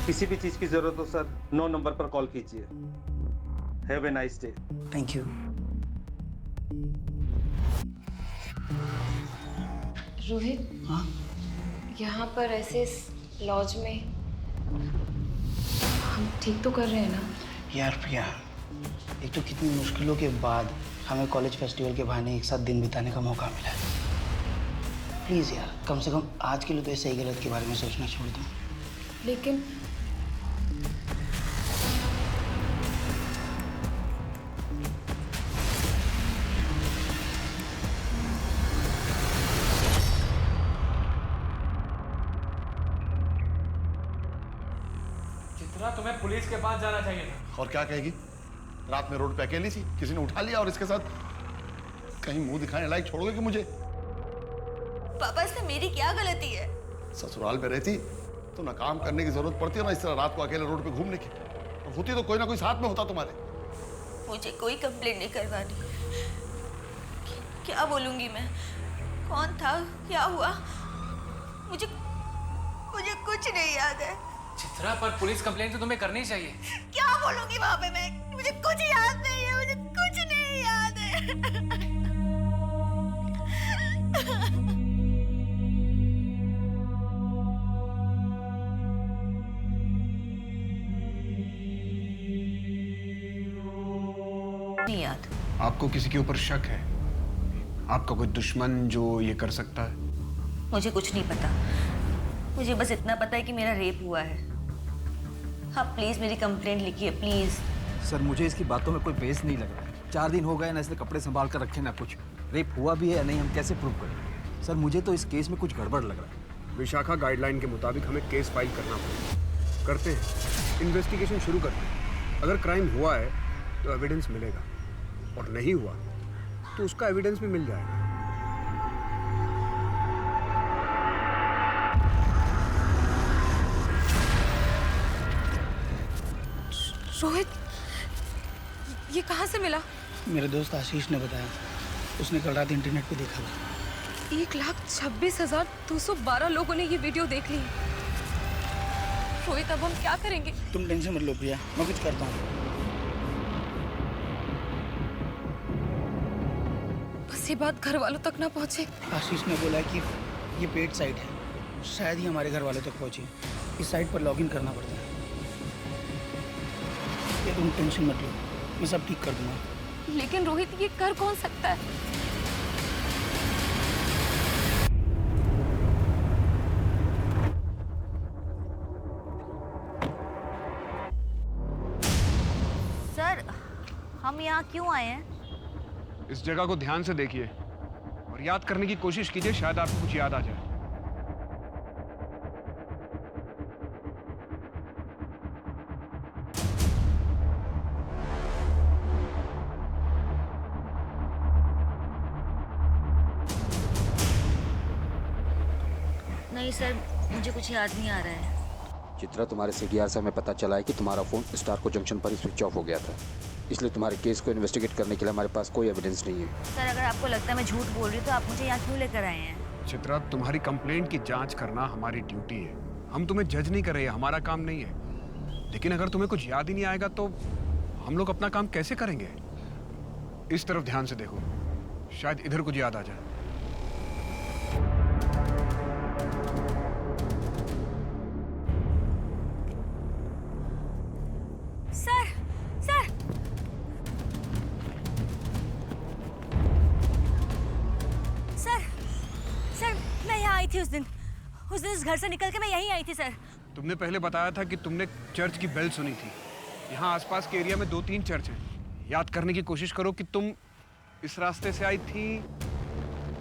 किसी भी चीज की जरूरत हो सर 9 नंबर पर कॉल कीजिए। Have a nice day. Thank you. Rohit, हाँ यहाँ पर ऐसे लॉज में हम ठीक तो कर रहे हैं ना? यार प्रिया, एक तो कितनी मुश्किलों के बाद हमें कॉलेज फेस्टिवल के बहाने एक साथ दिन बिताने का मौका मिला है। प्लीज़ यार, कम से कम आज के लिए तो ये सही गलत के बारे में सोचना छोड़ दो। लेकिन चित्रा, तुम्हें पुलिस के पास जाना चाहिए था। और क्या कहेगी? रात में रोड पे अकेली थी, किसी ने उठा लिया और इसके साथ कहीं मुंह दिखाने लायक छोड़ोगे कि मुझे? पापा, इसमें मेरी क्या गलती है? ससुराल में रहती तो ना काम करने की जरूरत पड़ती है ना इस तरह रात को अकेले रोड पे घूमने की। और होती तो कोई ना कोई साथ में होता तुम्हारे। मुझे कोई कंप्लेंट नहीं करवानी। क्या बोलूंगी मैं? कौन था, क्या हुआ? मुझे मुझे कुछ नहीं याद है। चित्रा, पर पुलिस कंप्लेंट तो तुम्हें करनी चाहिए। क्या बोलूंगी वहां पे मैं? मुझे कुछ याद नहीं है, मुझे कुछ नहीं याद है। नहीं याद। आपको किसी के ऊपर शक है? आपका कोई दुश्मन जो ये कर सकता है? मुझे कुछ नहीं पता। मुझे बस इतना पता है कि मेरा रेप हुआ है। हाँ प्लीज मेरी कंप्लेंट लिखिए प्लीज। सर मुझे इसकी बातों में कोई बेस नहीं लग रहा है। 4 दिन हो गए ना, इसने कपड़े संभाल कर रखे ना कुछ। रेप हुआ भी है या नहीं हम कैसे प्रूव करें? सर मुझे तो इस केस में कुछ गड़बड़ लग रहा है। विशाखा गाइडलाइन के मुताबिक हमें केस फाइल करना पड़ेगा। करते हैं, इन्वेस्टिगेशन शुरू करते हैं। अगर क्राइम हुआ है तो एविडेंस मिलेगा, और नहीं हुआ तो उसका एविडेंस भी मिल जाएगा। रोहित, ये कहाँ से मिला? मेरे दोस्त आशीष ने बताया, उसने कल रात इंटरनेट पे देखा था। 1,26,212 लोगों ने ये वीडियो देख ली। रोहित, अब हम क्या करेंगे? तुम टेंशन मत लो प्रिया, मैं कुछ करता हूँ। बस ये बात घर वालों तक ना पहुँचे। आशीष ने बोला कि ये पेड साइट है, शायद ही हमारे घर वालों तक पहुँचे। इस साइट पर लॉगिन करना पड़ता है। ये तुम टेंशन मत लो, मैं सब ठीक कर दूंगा। लेकिन रोहित, ये कर कौन सकता है? सर, हम यहाँ क्यों आए हैं? इस जगह को ध्यान से देखिए और याद करने की कोशिश कीजिए, शायद आपको कुछ याद आ जाए। नहीं सर, मुझे कुछ याद नहीं आ रहा है। चित्रा, तुम्हारे सीडीआर से हमें पता चला है कि तुम्हारा फ़ोन स्टारको जंक्शन पर ही स्विच ऑफ हो गया था। इसलिए तुम्हारे केस को इन्वेस्टिगेट करने के लिए हमारे पास कोई एविडेंस नहीं है। सर, अगर आपको लगता है मैं झूठ बोल रही हूँ तो आप मुझे यहाँ क्यों लेकर आए हैं? चित्रा, तुम्हारी कंप्लेंट की जांच करना हमारी ड्यूटी है। हम तुम्हें जज नहीं कर रहे हैं, हमारा काम नहीं है। लेकिन अगर तुम्हें कुछ याद ही नहीं आएगा तो हम लोग अपना काम कैसे करेंगे? इस तरफ ध्यान से देखो, शायद इधर कुछ याद आ जाए। सर, सर, सर, सर, मैं यहाँ आई थी उस दिन इस घर से निकल के मैं यहीं आई थी सर। तुमने पहले बताया था कि तुमने चर्च की बेल सुनी थी। यहाँ आसपास के एरिया में 2-3 चर्च हैं। याद करने की कोशिश करो कि तुम इस रास्ते से आई थी।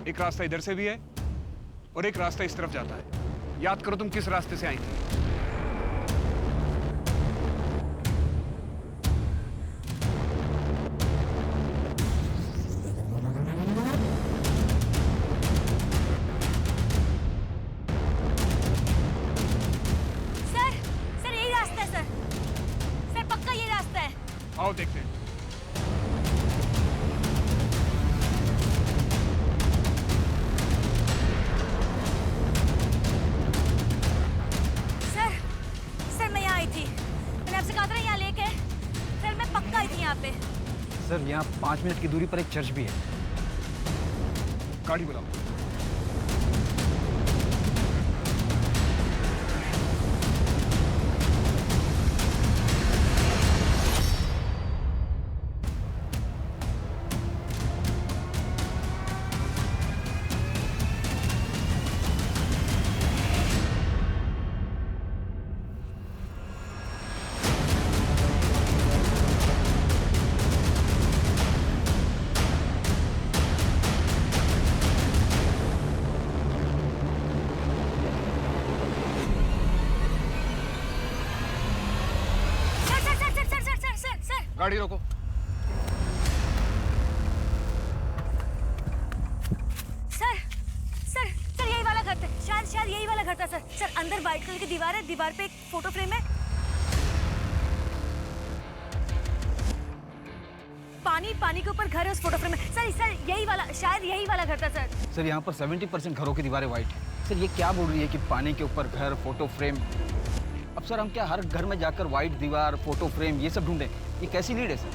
एक रास्ता इधर से भी है और एक रास्ता इस तरफ जाता है। याद करो तुम किस रास्ते से आई थी। आओ देखते हैं। सर, मैं यहाँ आई यहाँ पे? सर यहाँ 5 मिनट की दूरी पर एक चर्च भी है। गाड़ी बुलाओ। गाड़ी रोको। सर सर सर यही वाला घर था, शायद यही वाला घर था सर। सर अंदर व्हाइट कलर की दीवार है, दीवार पे एक फोटो फ्रेम है। पानी के ऊपर घर है, उस फोटो फ्रेम में। सर यही वाला, शायद यही वाला घर था सर। सर यहाँ पर 70% घरों की दीवारें वाइट है। सर ये क्या बोल रही है कि पानी के ऊपर घर, फोटो फ्रेम? अब सर हम क्या हर घर में जाकर वाइट दीवार, फोटो फ्रेम ये सब ढूंढें? ये कैसी लीड है सर?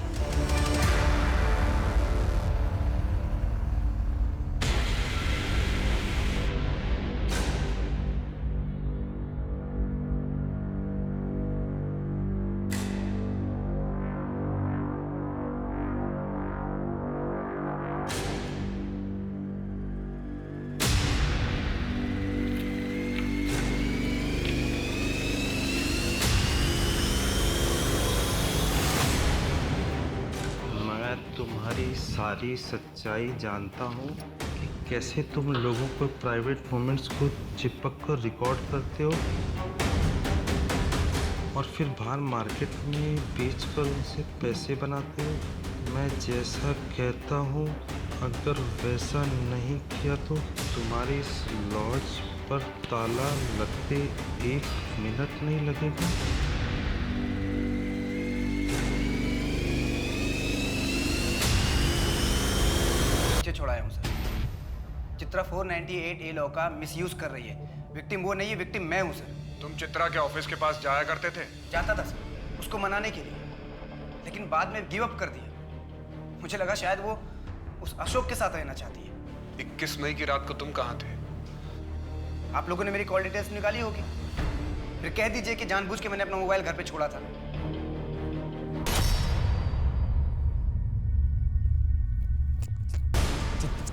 तुम्हारी सारी सच्चाई जानता हूँ कि कैसे तुम लोगों को प्राइवेट मोमेंट्स को चिपक कर रिकॉर्ड करते हो और फिर बाहर मार्केट में बेच कर उनसे पैसे बनाते हो। मैं जैसा कहता हूँ अगर वैसा नहीं किया तो तुम्हारे इस लॉज पर ताला लगते 1 मिनट नहीं लगेगा। छोड़ाया हूँ सर। चित्रा 498 ए लॉ का मिसयूज कर रही है। विक्टिम वो नहीं है, विक्टिम मैं हूँ सर। तुम चित्रा के ऑफिस के पास जाया करते थे? जाता था सर, उसको मनाने के लिए, लेकिन बाद में गिव अप कर दिया। मुझे लगा शायद वो उस अशोक के साथ रहना चाहती है। 21 मई की रात को तुम कहाँ थे? आप लोगों ने मेरी कॉल डिटेल्स निकाली होगी, फिर कह दीजिए कि जानबूझ के मैंने अपना मोबाइल घर पे छोड़ा था।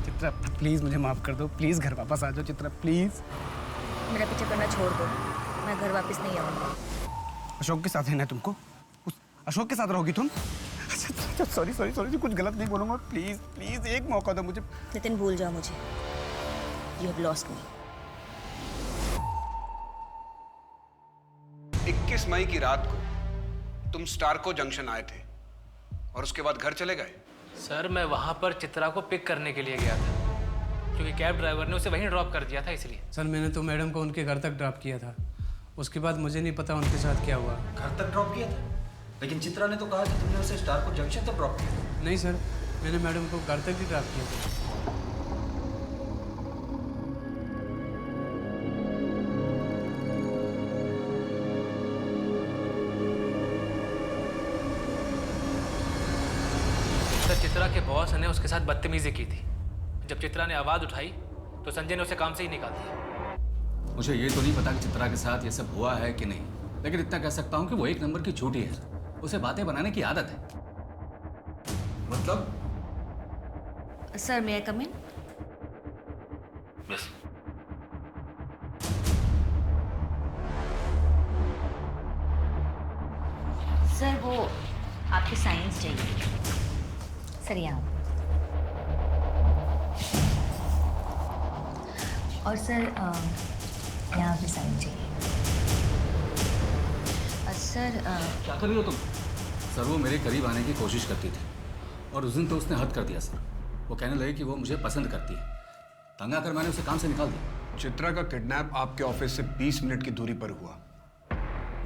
चित्रा प्लीज मुझे माफ कर दो, प्लीज घर वापस आ जाओ चित्रा, प्लीज। मेरा पीछा करना छोड़ दो, मैं घर वापस नहीं आऊंगा। अशोक के साथ रहना है तुमको? उस अशोक के साथ रहोगी तुम? सॉरी सॉरी सॉरी, कुछ गलत नहीं बोलूंगा, प्लीज प्लीज एक मौका दो मुझे। नितिन भूल जाओ मुझे, यू हैव लॉस्ट मी। 21 मई की रात को तुम स्टारको जंक्शन आए थे और उसके बाद घर चले गए? सर मैं वहाँ पर चित्रा को पिक करने के लिए गया था क्योंकि कैब ड्राइवर ने उसे वहीं ड्रॉप कर दिया था, इसलिए। सर मैंने तो मैडम को उनके घर तक ड्रॉप किया था, उसके बाद मुझे नहीं पता उनके साथ क्या हुआ। घर तक ड्रॉप किया था? लेकिन चित्रा ने तो कहा कि तुमने उसे स्टारको जंक्शन तक ड्रॉप किया। नहीं सर, मैंने मैडम को घर तक ही ड्रॉप किया था। चित्रा के बॉस ने उसके साथ बदतमीजी की थी। जब चित्रा ने आवाज उठाई तो संजय ने उसे काम से ही निकाल दिया। मुझे ये तो नहीं पता कि चित्रा के साथ ये सब हुआ है कि नहीं, लेकिन इतना कह सकता हूँ कि वो 1 नंबर की झूठी है। उसे बातें बनाने की आदत है। मतलब? सर मे आई कम इन? बस। सर वो आपके साइंस चाहिए। सर यहाँ। और सर यहाँ भी साइन चाहिए। सर क्या कर रही हो तुम? सर वो मेरे करीब आने की कोशिश करती थी और उस दिन तो उसने हद कर दिया सर। वो कहने लगी कि वो मुझे पसंद करती है। तंग आकर मैंने उसे काम से निकाल दिया। चित्रा का किडनैप आपके ऑफिस से 20 मिनट की दूरी पर हुआ।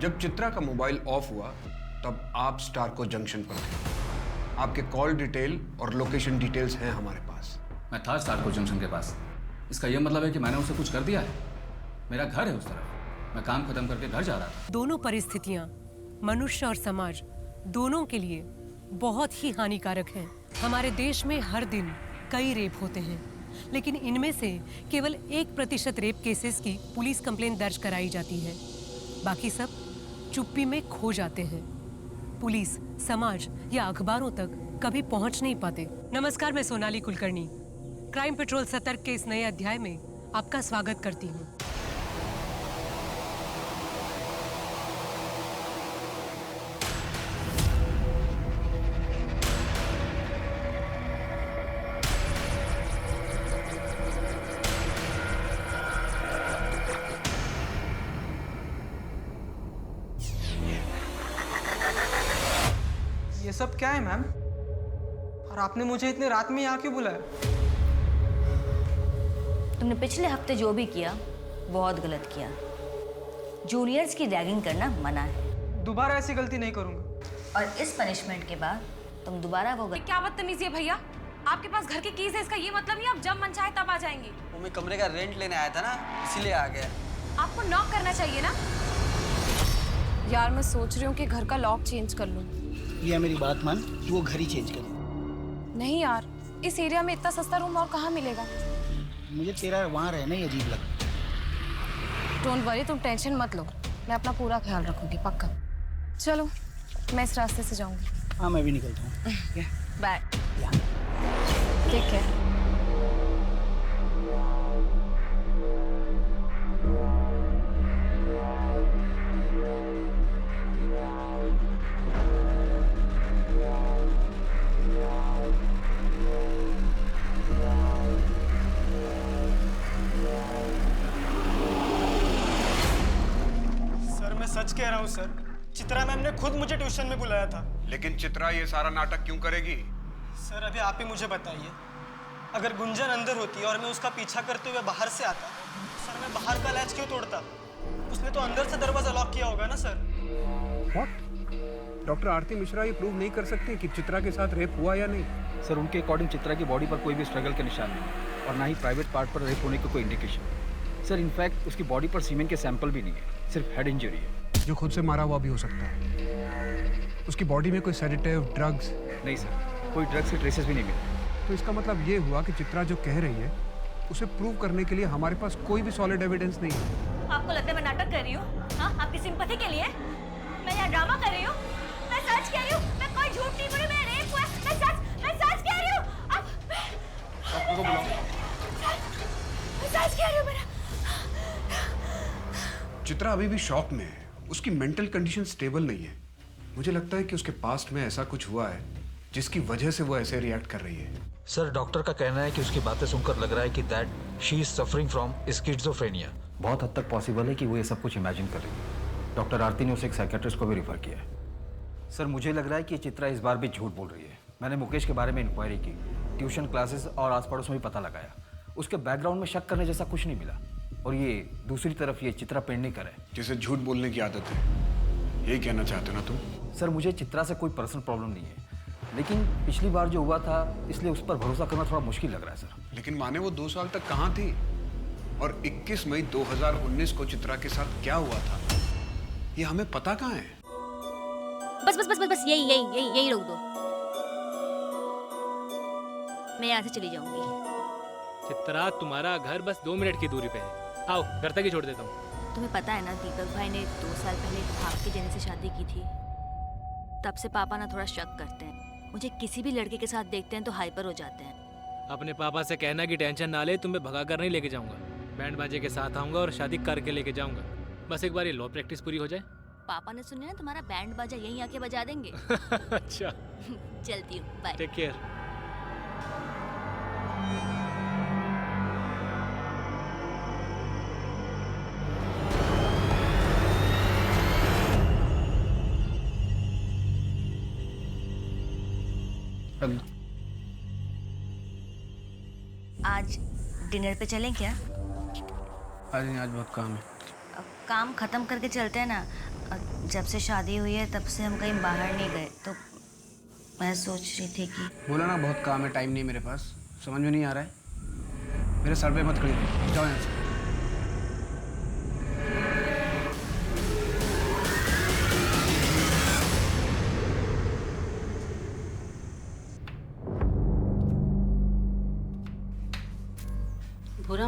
जब चित्रा का मोबाइल ऑफ हुआ तब आप स्टारको जंक्शन पर थे। आपके कॉल डिटेल और लोकेशन डिटेल्स हैं हमारे पास। मैं था स्टारको जंक्शन के पास। इसका यह मतलब है कि मैंने उसे कुछ कर दिया है? मेरा घर है उस तरफ, मैं काम खत्म करके घर जा रहा था। दोनों परिस्थितियां मनुष्य और समाज दोनों के लिए बहुत ही हानिकारक हैं। हमारे देश में हर दिन कई रेप होते हैं, लेकिन इनमें से केवल 1% रेप केसेस की पुलिस कंप्लेंट दर्ज कराई जाती है। बाकी सब चुप्पी में खो जाते हैं। पुलिस, समाज या अखबारों तक कभी पहुंच नहीं पाते। नमस्कार, मैं सोनाली कुलकर्णी क्राइम पेट्रोल सतर्क के इस नए अध्याय में आपका स्वागत करती हूँ। ये सब क्या है मैम? और आपने मुझे इतने रात में यहाँ क्यों बुलाया? तुमने पिछले हफ्ते जो भी किया बहुत गलत किया। जूनियर्स की रैगिंग करना मना है। दोबारा ऐसी गलती नहीं करूँगा। और इस पनिशमेंट के बाद तुम दोबारा वो ये क्या बदतमीजी है भैया? आपके पास घर की कीज है, इसका ये मतलब नहीं आप जब मन चाहे तब आ जाएंगे। वो मैं कमरे का रेंट लेने आया था ना, इसीलिए आ गया। आपको नॉक करना चाहिए ना। यार मैं सोच रही हूँ कि घर का लॉक चेंज कर लूँ। ये मेरी बात मान, तू वो घर ही चेंज कर। नहीं यार, इस एरिया में इतना सस्ता रूम और कहाँ मिलेगा? मुझे तेरा वहाँ रहना ही अजीब लगता। डोंट वरी, तुम टेंशन मत लो, मैं अपना पूरा ख्याल रखूंगी पक्का। चलो मैं इस रास्ते से जाऊंगी। हाँ मैं भी निकलता हूँ। बाय। Take care. सच कह रहा हूँ सर, चित्रा मैम ने खुद मुझे ट्यूशन में बुलाया था। लेकिन चित्रा ये सारा नाटक क्यों करेगी? सर अभी आप ही मुझे बताइए, अगर गुंजन अंदर होती और मैं उसका पीछा करते हुए बाहर से आता, सर मैं बाहर का लैच क्यों तोड़ता? उसने तो अंदर से दरवाजा लॉक किया होगा ना सर। What? डॉक्टर आरती मिश्रा ये प्रूव नहीं कर सकते कि चित्रा के साथ रेप हुआ या नहीं? सर उनके अकॉर्डिंग चित्रा की बॉडी पर कोई भी स्ट्रगल के निशान नहीं और ना ही प्राइवेट पार्ट पर रेप होने का कोई इंडिकेशन। सर इनफैक्ट उसकी बॉडी पर सीमेन के सैंपल भी नहीं है, सिर्फ हेड इंजरी है। जो खुद से मारा हुआ भी हो सकता है। उसकी बॉडी में कोई सेडेटिव, ड्रग्स? नहीं सर, कोई ड्रग्स के ट्रेसेस भी नहीं मिले। तो इसका मतलब ये हुआ कि चित्रा जो कह रही है उसे प्रूव करने के लिए हमारे पास कोई भी सॉलिड एविडेंस नहीं है। आपको लगता है मैं नाटक कर रही हूँ? हाँ, आपकी सिंपैथी के लिए मैं यहाँ ड्रामा कर रही हूँ? मैं सच कह रही हूँ, मैं कोई झूठ नहीं बोल रही, मैं रेप हुआ, मैं सच कह रही हूँ। मैं सच कह रही हूँ। मेरा चित्रा अभी भी शॉक में है, उसकी मेंटल कंडीशन स्टेबल नहीं है। मुझे लगता है कि उसके पास्ट में ऐसा कुछ हुआ है जिसकी वजह से वो ऐसे रिएक्ट कर रही है। सर डॉक्टर का कहना है कि उसकी बातें सुनकर लग रहा है कि that she is suffering from schizophrenia. बहुत हद तक पॉसिबल है कि वो ये सब कुछ इमेजिन कर रही है। डॉक्टर आरती ने उसे एक साइकियाट्रिस्ट को भी रिफर किया है। सर मुझे लग रहा है कि चित्रा इस बार भी झूठ बोल रही है। मैंने मुकेश के बारे में इंक्वायरी की, ट्यूशन क्लासेस और आस पड़ोस में भी पता लगाया। उसके बैकग्राउंड में शक करने जैसा कुछ नहीं मिला। और ये दूसरी तरफ ये चित्रा पेडनेकर है जिसे झूठ बोलने की आदत है। यही कहना चाहते हो ना तुम? सर मुझे चित्रा से कोई पर्सनल प्रॉब्लम नहीं है, लेकिन पिछली बार जो हुआ था इसलिए उस पर भरोसा करना थोड़ा मुश्किल लग रहा है सर। लेकिन माने वो 2 साल तक कहाँ थी? और 21 मई 2019 को चित्रा के साथ क्या हुआ था ये हमें पता कहाँ है? बस बस बस बस बस यही रोक दो। मैं यहाँ से चली जाऊंगी। चित्रा तुम्हारा घर बस 2 मिनट की दूरी पे है। आओ घर तक ही छोड़ देता हूँ। तुम्हें पता है ना, दीपक भाई ने 2 साल पहले आपके जने से शादी की थी। तब से पापा ना थोड़ा शक करते हैं। मुझे किसी भी लड़के के साथ देखते हैं तो हाइपर हो जाते हैं। अपने पापा से कहना कि टेंशन ना ले, तुम्हें भगा कर नहीं लेके जाऊंगा। बैंड बाजे के साथ आऊंगा और शादी करके लेके जाऊंगा। बस एक बार ये लॉ प्रैक्टिस पूरी हो जाए। पापा ने सुना ना तुम्हारा बैंड बाजा यहीं आके बजा देंगे। अच्छा चलती हूँ, बाय। Take care. आज डिनर पे चलें क्या? आज बहुत काम है। काम खत्म करके चलते हैं ना। जब से शादी हुई है तब से हम कहीं बाहर नहीं गए, तो मैं सोच रही थी कि बोला ना बहुत काम है, टाइम नहीं मेरे पास। समझ में नहीं आ रहा है? मेरे सर पे मत खड़ी रहो, जाओ यहाँ से।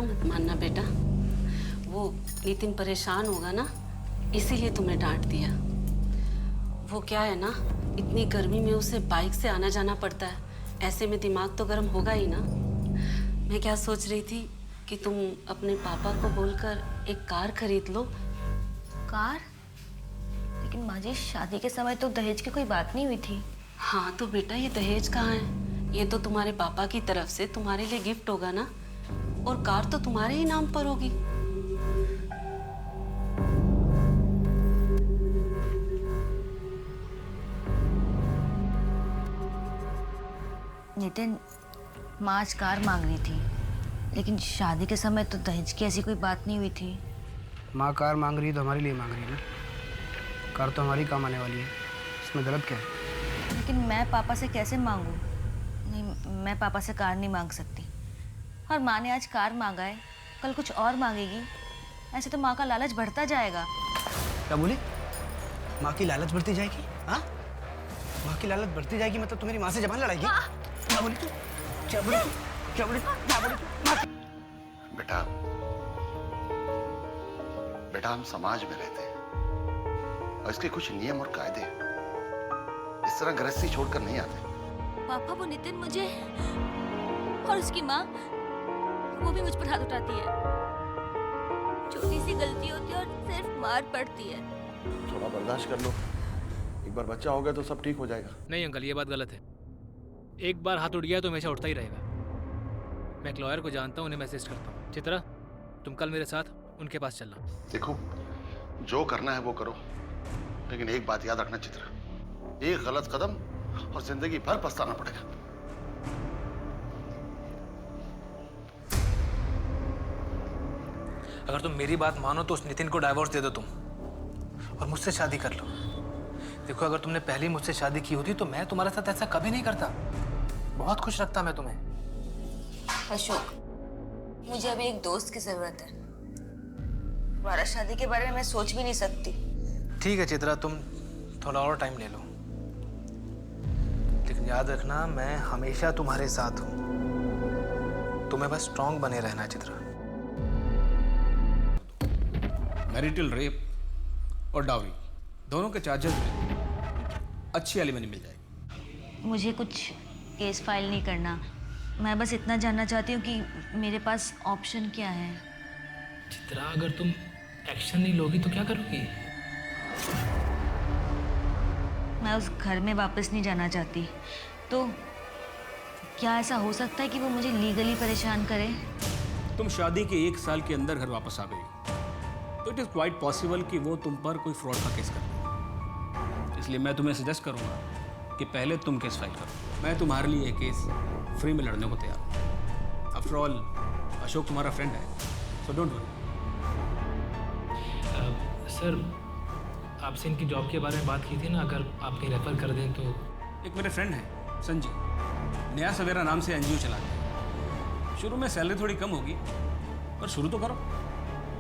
मत मानना बेटा। वो नितिन परेशान होगा ना, इसीलिए तुम्हें डांट दिया। वो क्या है ना, इतनी गर्मी में उसे बाइक से आना जाना पड़ता है, ऐसे में दिमाग तो गर्म होगा ही ना। मैं क्या सोच रही थी कि तुम अपने पापा को बोलकर एक कार खरीद लो। कार? लेकिन माँ जी, शादी के समय तो दहेज की कोई बात नहीं हुई थी। हाँ तो बेटा, ये दहेज कहाँ है? ये तो तुम्हारे पापा की तरफ से तुम्हारे लिए गिफ्ट होगा ना, और कार तो तुम्हारे ही नाम पर होगी। नितिन, माँ आज कार मांग रही थी, लेकिन शादी के समय तो दहेज की ऐसी कोई बात नहीं हुई थी। माँ कार मांग रही है तो हमारे लिए मांग रही है ना। कार तो हमारी काम आने वाली है, इसमें गलत क्या है? लेकिन मैं पापा से कैसे मांगूं? नहीं, मैं पापा से कार नहीं मांग सकती। और माँ ने आज कार मांगा है, कल कुछ और मांगेगी। ऐसे तो माँ का लालच बढ़ता जाएगा। क्या बोली? माँ की लालच बढ़ती जाएगी? हाँ, माँ की लालच बढ़ती जाएगी मतलब तुम्हारी माँ से जबान लड़ाएगी? क्या बोली तू? क्या बोली तू? क्या बोली तू? क्या बोली तू? बेटा, बेटा हम समाज में रहते हैं और इसके कुछ नियम और कायदे इस तरह गृहस्थी छोड़कर नहीं आते। पापा, वो नितिन मुझे और उसकी माँ, वो भी मुझ पर हाथ उठाती है। छोटी सी गलती होती है और सिर्फ मार पड़ती है। थोड़ा बर्दाश्त कर लो, एक बार बच्चा हो गया तो सब ठीक हो जाएगा। नहीं अंकल, ये बात गलत है। एक बार हाथ उठ गया तो हमेशा उठता ही रहेगा। मैं एक लॉयर को जानता हूँ, उन्हें मैसेज करता हूँ। चित्रा, तुम कल मेरे साथ उनके पास चलना। देखो, जो करना है वो करो, लेकिन एक बात याद रखना चित्रा, एक गलत कदम और जिंदगी भर पछताना पड़ेगा। अगर तुम मेरी बात मानो तो उस नितिन को डाइवोर्स दे दो तुम, और मुझसे शादी कर लो। देखो, अगर तुमने पहले मुझसे शादी की होती तो मैं तुम्हारे साथ ऐसा कभी नहीं करता। बहुत खुश रखता मैं तुम्हें। अशोक, मुझे अभी एक दोस्त की जरूरत है। दोबारा शादी के बारे में मैं सोच भी नहीं सकती। ठीक है चित्रा, तुम थोड़ा और टाइम ले लो, लेकिन याद रखना मैं हमेशा तुम्हारे साथ हूं। तुम्हें बस स्ट्रांग बने रहना है चित्रा। मैरिटल रेप और डाउरी दोनों के चार्जेस में अच्छी एलिमनी मिल जाएगी। मुझे कुछ केस फाइल नहीं करना, मैं बस इतना जानना चाहती हूँ कि मेरे पास ऑप्शन क्या है। चित्रा, अगर तुम एक्शन नहीं लोगी तो क्या करोगी? मैं उस घर में वापस नहीं जाना चाहती। तो क्या ऐसा हो सकता है कि वो मुझे लीगली परेशान करे? तुम शादी के 1 साल के अंदर घर वापस आ गई तो इट इज़ क्वाइट पॉसिबल कि वो तुम पर कोई फ्रॉड का केस कर दे। इसलिए मैं तुम्हें सजेस्ट करूंगा कि पहले तुम केस फाइल करो। मैं तुम्हारे लिए ये केस फ्री में लड़ने को तैयार हूँ। आफ्टर ऑल अशोक तुम्हारा फ्रेंड है, सो डोंट वरी। सर, आपसे इनकी जॉब के बारे में बात की थी ना, अगर आप कहीं रेफर कर दें तो। एक मेरे फ्रेंड है संजय, नया सवेरा नाम से एनजीओ चलाते हैं। शुरू में सैलरी थोड़ी कम होगी, पर शुरू तो करो।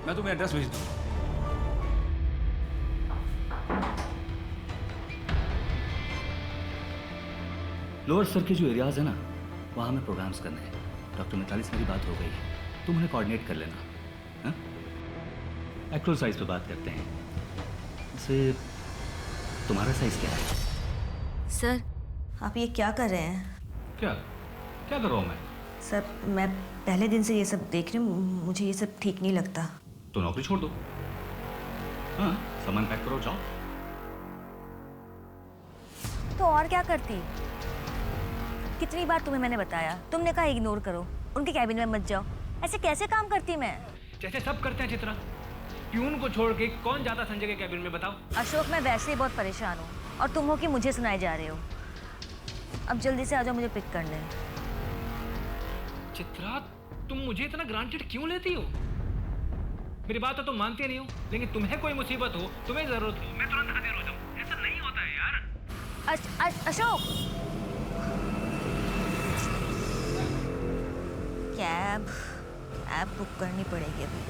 मैं तुम्हें एड्रेस भेज दूँगा। लोअर सर के जो एरियाज है ना, वहाँ हमें प्रोग्राम्स करने हैं। डॉक्टर मिताली से मेरी बात हो गई है, तुम उन्हें कोऑर्डिनेट कर लेना। हाँ, एक्चुअल साइज पे बात करते हैं। वैसे तुम्हारा साइज क्या है? सर, आप ये क्या कर रहे हैं? क्या क्या कर रहा हूँ मैं? सर, मैं पहले दिन से ये सब देख रही हूँ, मुझे ये सब ठीक नहीं लगता। तो नौकरी छोड़ दो। हाँ, सामान पैक करो, जाओ। तो और क्या करती? कितनी बार तुम्हें मैंने बताया, तुमने कहा इग्नोर करो, उनके कैबिन में मत जाओ। ऐसे कैसे काम करती मैं? जैसे सब करते हैं चित्रा। प्यून को छोड़ के कौन जाता संजय के कैबिन में, बताओ? अशोक, मैं वैसे ही बहुत परेशान हूँ और तुम हो कि मुझे सुनाए जा रहे हो। अब जल्दी से आ जाओ मुझे पिक करने। चित्रा, तुम मुझे इतना ग्रांटेड क्यों लेती हो? मेरी बात तो तुम मानती नहीं हो, लेकिन तुम्हें कोई मुसीबत हो, तुम्हें जरूरत हो, मैं तुरंत हाजिर हो जाऊं। ऐसा नहीं होता है यार। अशोक, कैब बुक करनी पड़ेगी अभी।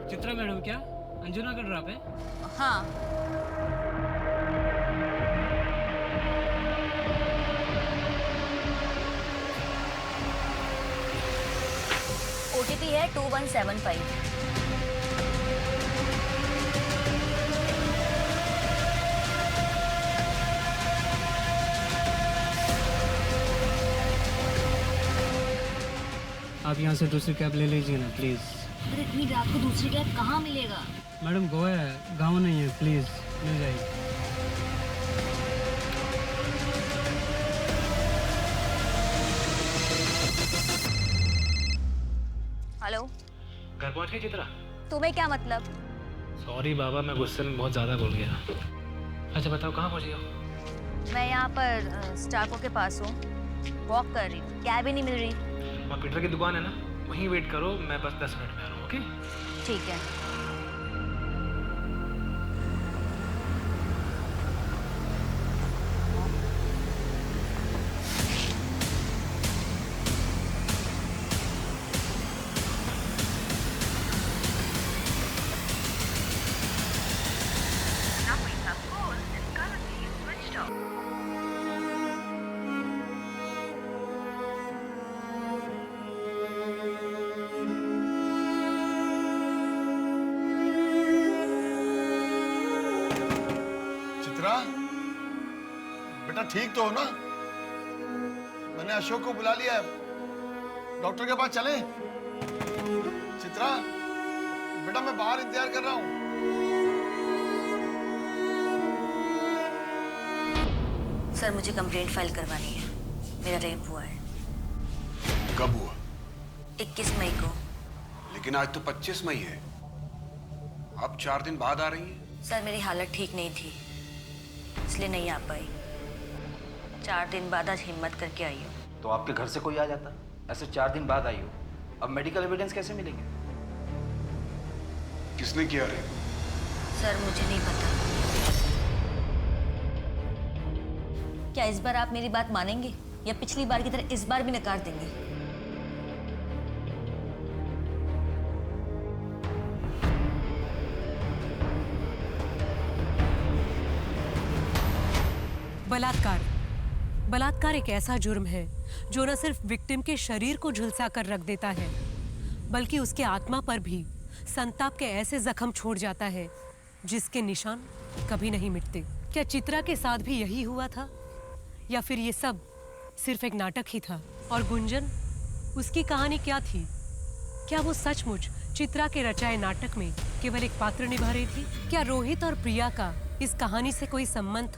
चित्रा मैडम, क्या अंजुना का ड्रॉप है? हाँ। OTP है 2175। आप यहाँ से दूसरी कैब ले लीजिए ना प्लीज़। अरे इतनी रात को दूसरी कैब कहाँ मिलेगा? मैडम गोवा है, गाँव नहीं है, प्लीज़ मिल जाएगी। हेलो, घर पहुंच गई चित्रा? तुम्हें क्या मतलब? सॉरी बाबा, मैं गुस्से में बहुत ज़्यादा बोल गया। अच्छा बताओ कहाँ पहुंची हो? मैं यहाँ पर स्टाको के पास हूँ, वॉक कर रही हूँ, कैब ही नहीं मिल रही। वहाँ पीटर की दुकान है ना, वहीं वेट करो, मैं बस 10 मिनट में आ रहा हूँ। ओके ठीक है। चित्रा, बेटा ठीक तो हो ना? मैंने अशोक को बुला लिया है, डॉक्टर के पास चलें? चित्रा, बेटा मैं बाहर इंतजार कर रहा हूँ। सर मुझे कंप्लेंट फाइल करवानी है, मेरा रेप हुआ है। कब हुआ? 21 मई को। लेकिन आज तो 25 मई है, आप 4 दिन बाद आ रही हैं। सर मेरी हालत ठीक नहीं थी, इसलिए नहीं आ पाई। 4 दिन बाद आज हिम्मत करके आई हूँ। तो आपके घर से कोई आ जाता? ऐसे 4 दिन बाद आई हो, अब मेडिकल एविडेंस कैसे मिलेंगे? किसने किया रेप? सर मुझे नहीं पता। क्या इस बार आप मेरी बात मानेंगे या पिछली बार की तरह इस बार भी नकार देंगे? बलात्कार। बलात्कार एक ऐसा जुर्म है जो न सिर्फ विक्टिम के शरीर को झुलसा कर रख देता है, बल्कि उसके आत्मा पर भी संताप के ऐसे जख्म छोड़ जाता है जिसके निशान कभी नहीं मिटते। क्या चित्रा के साथ भी यही हुआ था, या फिर ये सब सिर्फ एक नाटक ही था? और गुंजन, उसकी कहानी क्या थी? क्या वो सचमुच चित्रा के रचाए नाटक में केवल एक पात्र निभा रही थी? क्या रोहित और प्रिया का इस कहानी से कोई संबंध था?